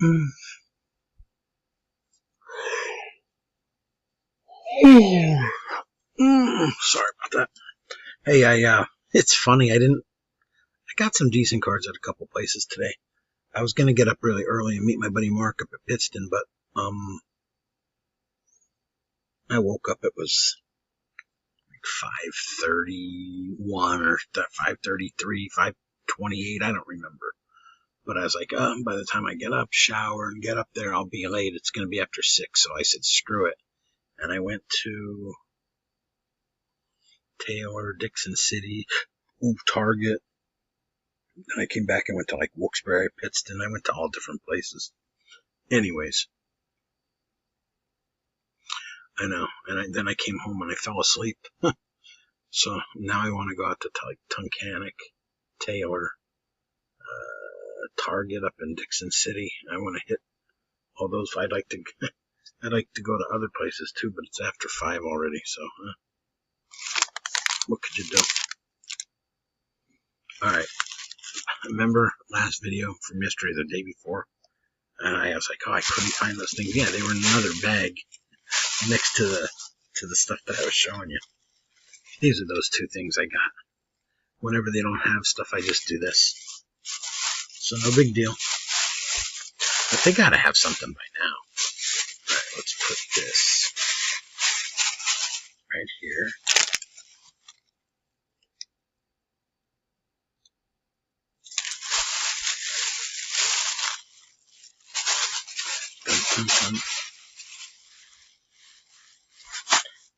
Mm. Sorry about that. Hey, it's funny. I got some decent cards at a couple places today. I was gonna get up really early and meet my buddy Mark up at Pittston, but, I woke up, it was like 5:31 or 5:33, 5:28, I don't remember. But I was like, by the time I get up, shower, and get up there, I'll be late. It's gonna be after 6, so I said, screw it. And I went to Taylor, Dixon City, Target. And I came back and went to like Wilkes-Barre, Pittston. I went to all different places. Anyways, I know. And then I came home and I fell asleep. So now I want to go out to like Tunkhannock, Taylor, Target up in Dixon City. I want to hit all those. I'd like to go to other places too, but it's after 5 already. So what could you do? All right. Remember last video from yesterday, the day before? And I was like, oh, I couldn't find those things. Yeah, they were in another bag next to the stuff that I was showing you. These are those two things I got. Whenever they don't have stuff, I just do this. So no big deal. But they gotta have something by now. Alright, let's put this right here.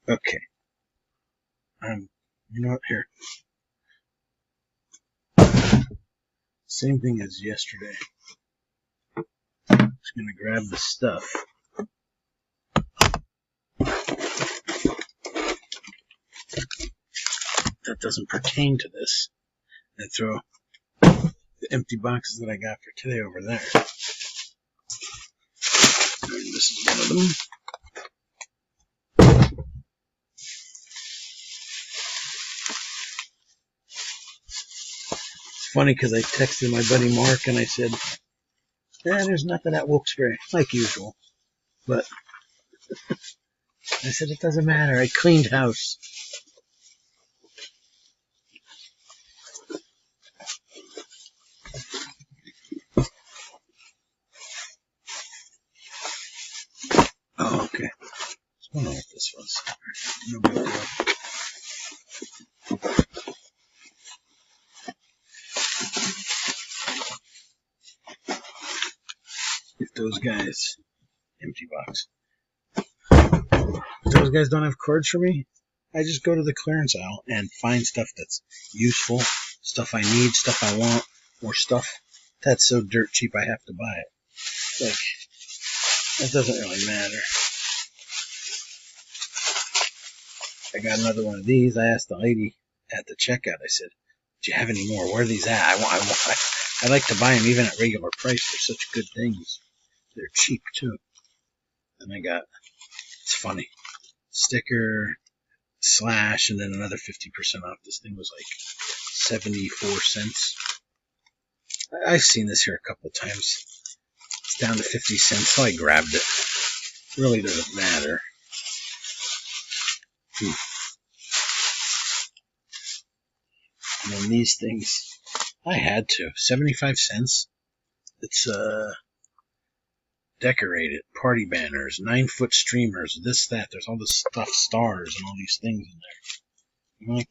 Okay. You know what? Here. Same thing as yesterday. Just gonna grab the stuff. That doesn't pertain to this. And throw the empty boxes that I got for today over there. And this is one of them. It's funny because I texted my buddy Mark and I said, yeah, there's nothing at Wilkes-Barre, like usual. But I said, it doesn't matter. I cleaned house. Oh, okay. I don't know what this was. No big deal. If those guys, empty box. If those guys don't have cards for me, I just go to the clearance aisle and find stuff that's useful, stuff I need, stuff I want, or stuff that's so dirt cheap I have to buy it. Like, that doesn't really matter. I got another one of these. I asked the lady at the checkout, I said, do you have any more? Where are these at? I like to buy them even at regular price. They're such good things. They're cheap too. And I got, it's funny, sticker, slash, and then another 50% off. This thing was like 74 cents. I've seen this here a couple of times. It's down to 50 cents, so I grabbed it. It really doesn't matter. And then these things, I had to. 75 cents. It's decorated party banners, 9-foot streamers, this, that. There's all this stuff, stars, and all these things in there. I'm like,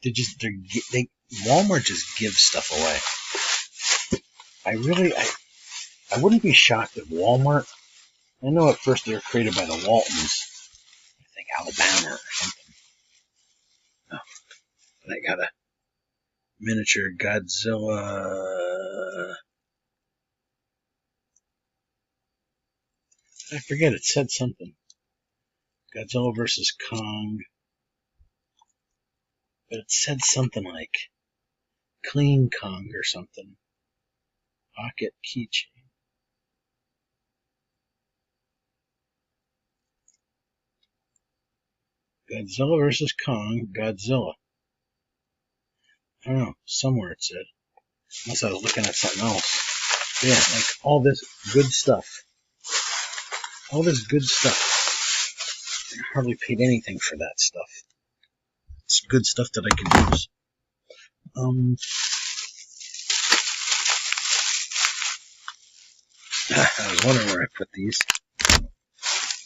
Walmart just gives stuff away. I wouldn't be shocked if Walmart. I know at first they were created by the Waltons. I think Alabama or something. Oh, but I got a miniature Godzilla. I forget, it said something. Godzilla versus Kong. But it said something like Clean Kong or something. Pocket keychain. Godzilla versus Kong, Godzilla. I don't know, somewhere it said. Unless I was looking at something else. Yeah, like all this good stuff. All this good stuff. I hardly paid anything for that stuff. It's good stuff that I could use. I was wondering where I put these.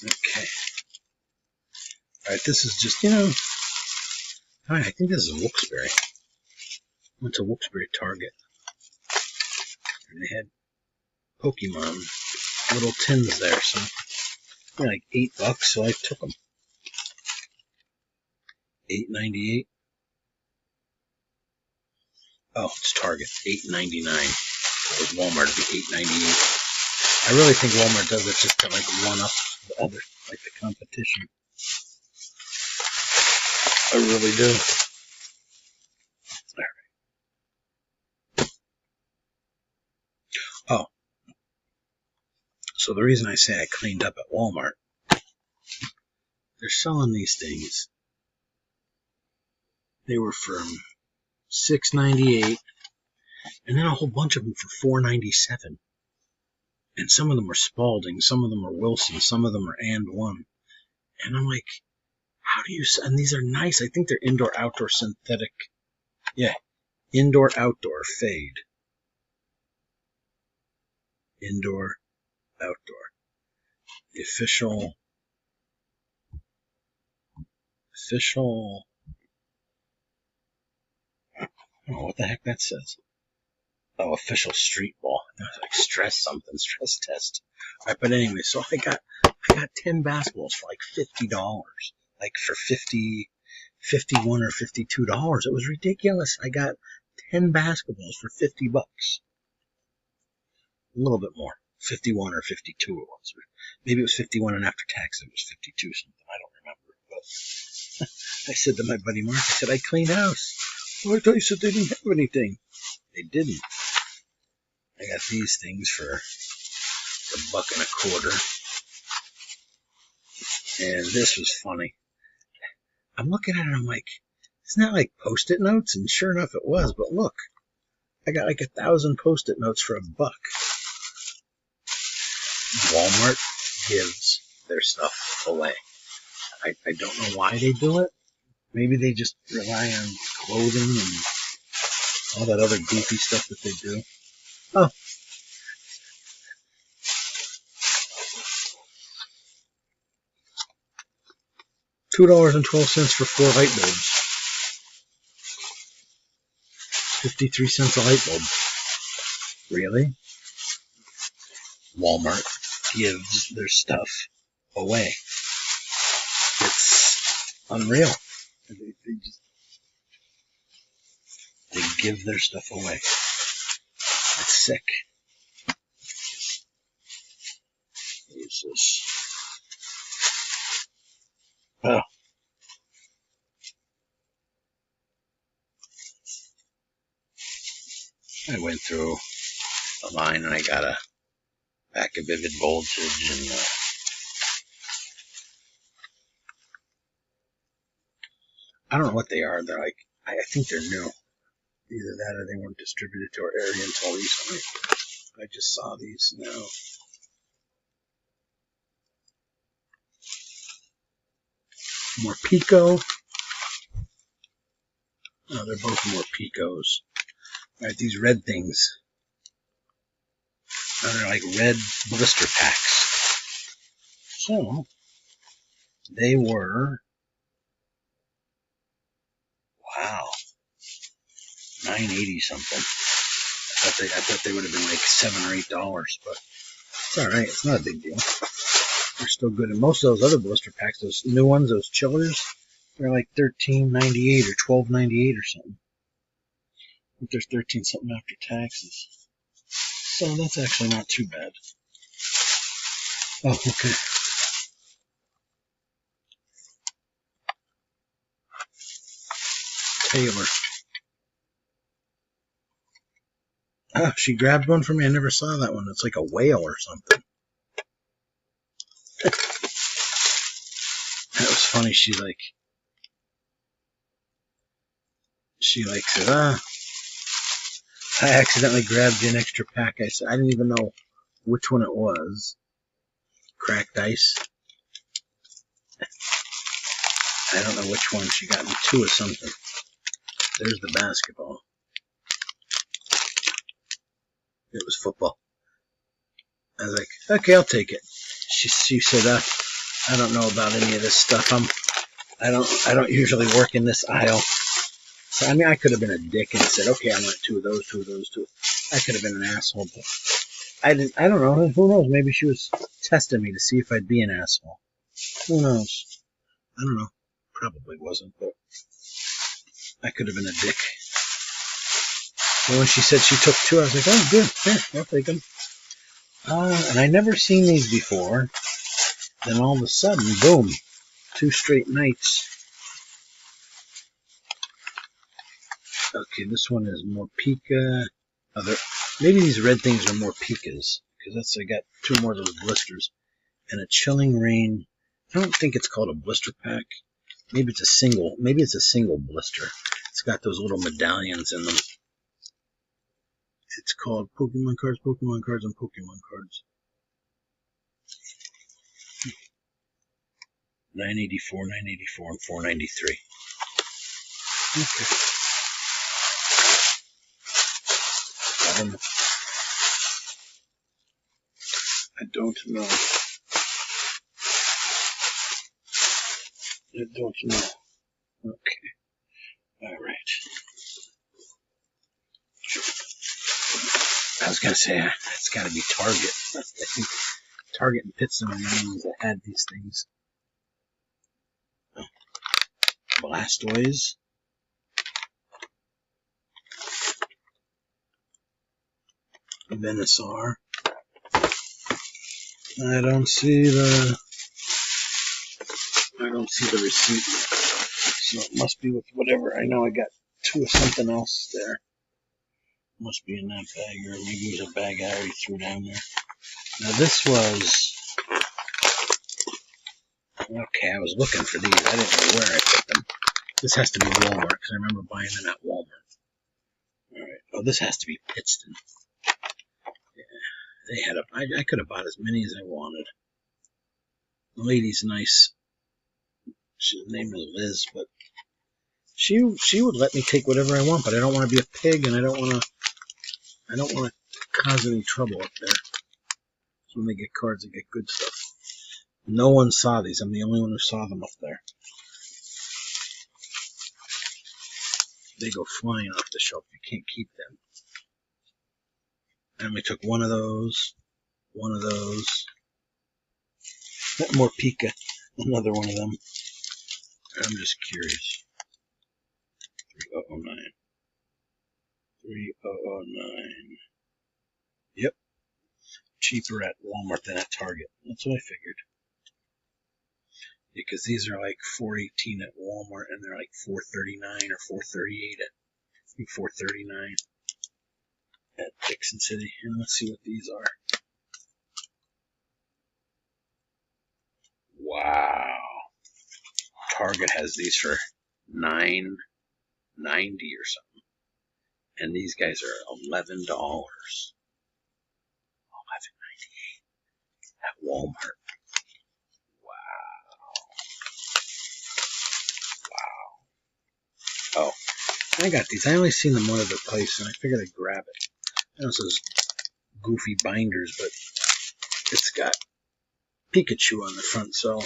Okay. Alright, this is just, I think this is Wilkes-Barre. Went to Wilkes-Barre Target. And they had Pokemon little tins there, so they're like $8, so I took them. $8.98. Oh, it's Target. $8.99. With Walmart, it'd be $8.98. I really think Walmart does it just to like one up the other, like the competition. I really do. Oh, so the reason I say I cleaned up at Walmart, they're selling these things. They were from $6.98, and then a whole bunch of them for $4.97. And some of them are Spalding, some of them are Wilson, some of them are And One. And I'm like, how do you? And these are nice. I think they're indoor-outdoor synthetic. Yeah, indoor-outdoor fade. Indoor-outdoor. The official. I don't know what the heck that says. Oh, official street ball. Like stress test. All right, but anyway, so I got 10 basketballs for like $50. Like for $51 or $52. It was ridiculous. I got 10 basketballs for $50. A little bit more. 51 or 52 it was. Maybe it was 51 and after tax it was 52 something. I don't remember. But I said to my buddy Mark, I said, I cleaned house. Oh, I thought you said they didn't have anything. They didn't. I got these things for $1.25. And this was funny. I'm looking at it, I'm like, isn't that like Post-it notes? And sure enough it was, but look. I got like 1,000 Post-it notes for $1. Walmart gives their stuff away. I don't know why they do it. Maybe they just rely on clothing and all that other goofy stuff that they do. Oh. $2.12 for 4 light bulbs. 53 cents a light bulb. Really? Walmart gives their stuff away. It's unreal. They give their stuff away. It's sick. What is this? Oh. I went through a line and I got a pack of Vivid Voltage and I don't know what they are. They're like, I think they're new. Either that or they weren't distributed to our area until recently. I just saw these now. More Pico. Oh, they're both more Picos. Alright, these red things. Oh, they're like red blister packs. So, they were, wow, $9.80 something. I thought they would have been like $7 or $8, but it's alright, it's not a big deal. They're still good. And most of those other blister packs, those new ones, those chillers, they're like $13.98 or $12.98 or something. I think there's 13 something after taxes. So that's actually not too bad. Oh, okay. Taylor. Oh, she grabbed one for me. I never saw that one. It's like a whale or something. That was funny. She said, I accidentally grabbed you an extra pack. I said, I didn't even know which one it was. cracked ice. I don't know which one. She got me 2 of something. There's the basketball. It was football. I was like, okay, I'll take it. She said, I don't know about any of this stuff. I don't usually work in this aisle. So I mean, I could have been a dick and said, okay, I want 2 of those, 2 of those, 2. I could have been an asshole, but I don't know. Who knows? Maybe she was testing me to see if I'd be an asshole. Who knows? I don't know. Probably wasn't, but I could have been a dick. And when she said she took 2, I was like, oh, good. Here, I'll take them. And I never seen these before. Then all of a sudden, boom, 2 straight nights. Okay, this one is more pica. Maybe these red things are more picas, because I got 2 more of those blisters. And a Chilling Reign. I don't think it's called a blister pack. Maybe it's a single blister. It's got those little medallions in them. It's called Pokemon Cards, and Pokemon Cards. 984, 984, and 493. Okay. I don't know. Okay. All right. I was going to say, it's got to be Target. I think Target and Pittston are the only ones that had these things. Blastoise. Venusaur. I don't see the receipt. So it must be with whatever. I know I got 2 of something else there. Must be in that bag, or maybe it was a bag I already threw down there. Now this was... Okay, I was looking for these. I didn't know where I put them. This has to be Walmart, because I remember buying them at Walmart. Alright. Oh, this has to be Pittston. Yeah. They had I could have bought as many as I wanted. The lady's nice. Her name is Liz, but she would let me take whatever I want, but I don't want to be a pig, and I don't want to cause any trouble up there. So when they get cards, they get good stuff. No one saw these. I'm the only one who saw them up there. They go flying off the shelf. You can't keep them. I only took 1 of those. More Pika. Another one of them. I'm just curious. 3009. 3009. Yep. Cheaper at Walmart than at Target. That's what I figured. Because these are like $4.18 at Walmart, and they're like $4.39 or $4.38 at $4.39 at Dixon City. And let's see what these are. Wow. Target has these for $9.90 or something, and these guys are $11. $11.98 at Walmart. Wow. Oh, I got these. I only seen them one other place, and I figured I'd grab it. I know it says goofy binders, but it's got Pikachu on the front, so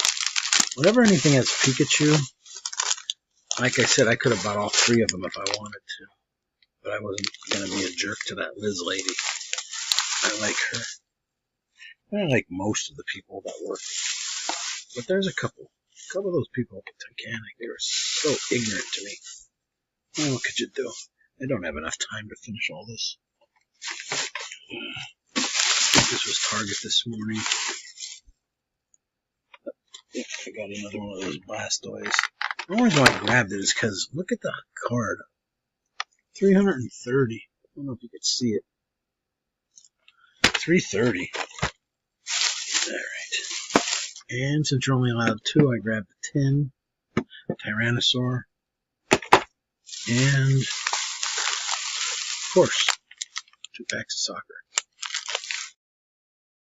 whenever anything has Pikachu, like I said, I could have bought all 3 of them if I wanted to, but I wasn't going to be a jerk to that Liz lady. I like her. I like most of the people that work, but there's a couple of those people at Titanic. They were so ignorant to me. Oh, what could you do? I don't have enough time to finish all this. I think this was Target this morning. Yeah, I got another one of those Blastoise. The only reason why I grabbed it is because look at the card. 330. I don't know if you could see it. 330. Alright. And since you're only allowed 2, I grabbed the 10. Tyrannosaur. And, of course, 2 packs of soccer.